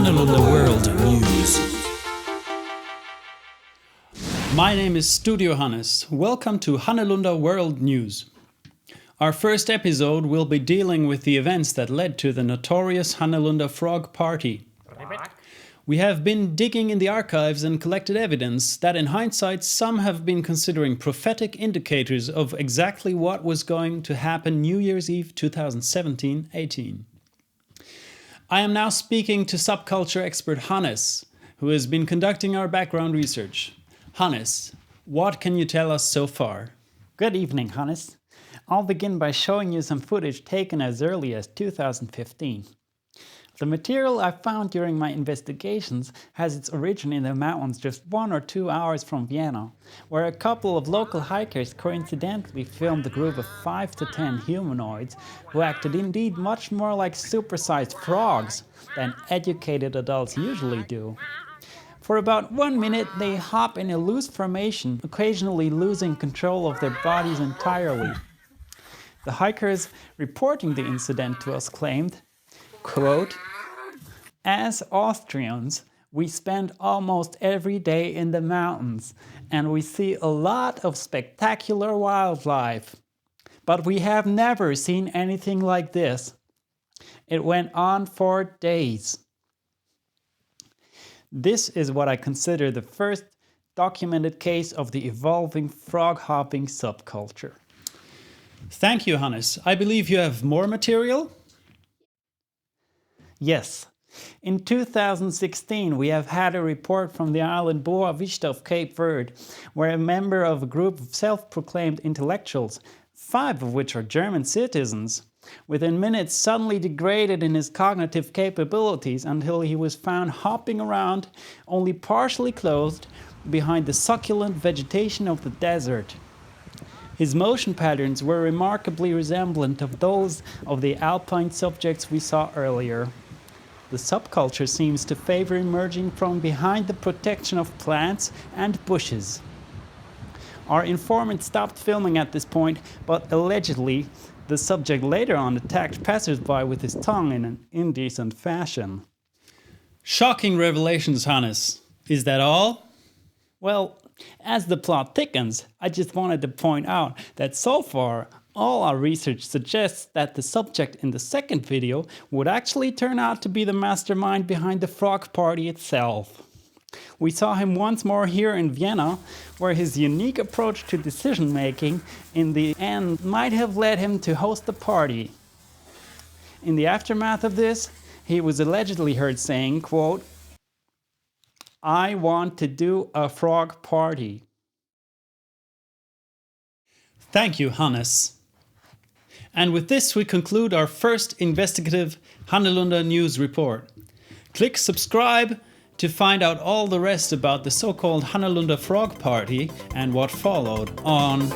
Hannelunder World News. My name is Studio Hannes. Welcome to Hannelunder World News. Our first episode will be dealing with the events that led to the notorious Hannelunder Frog Party. We have been digging in the archives and collected evidence that in hindsight some have been considering prophetic indicators of exactly what was going to happen New Year's Eve 2017-18. I am now speaking to subculture expert Hannes, who has been conducting our background research. Hannes, what can you tell us so far? Good evening, Hannes. I'll begin by showing you some footage taken as early as 2015. The material I found during my investigations has its origin in the mountains just 1 or 2 hours from Vienna, where a couple of local hikers coincidentally filmed a group of 5 to 10 humanoids who acted indeed much more like supersized frogs than educated adults usually do. For about 1 minute they hop in a loose formation, occasionally losing control of their bodies entirely. The hikers reporting the incident to us claimed, quote, "As Austrians, we spend almost every day in the mountains and we see a lot of spectacular wildlife. But we have never seen anything like this. It went on for days." This is what I consider the first documented case of the evolving frog-hopping subculture. Thank you, Hannes. I believe you have more material? Yes. In 2016, we have had a report from the island Boa Vista of Cape Verde, where a member of a group of self-proclaimed intellectuals, 5 of which are German citizens, within minutes suddenly degraded in his cognitive capabilities until he was found hopping around, only partially clothed, behind the succulent vegetation of the desert. His motion patterns were remarkably resemblant of those of the alpine subjects we saw earlier. The subculture seems to favor emerging from behind the protection of plants and bushes. Our informant stopped filming at this point, but allegedly the subject later on attacked passersby with his tongue in an indecent fashion. Shocking revelations, Hannes. Is that all? Well, as the plot thickens, I just wanted to point out that so far, all our research suggests that the subject in the second video would actually turn out to be the mastermind behind the frog party itself. We saw him once more here in Vienna, where his unique approach to decision-making in the end might have led him to host the party. In the aftermath of this, he was allegedly heard saying, quote, "I want to do a frog party." Thank you, Hannes. And with this we conclude our first investigative Hannelunder News report. Click subscribe to find out all the rest about the so-called Hannelunder Frog Party and what followed on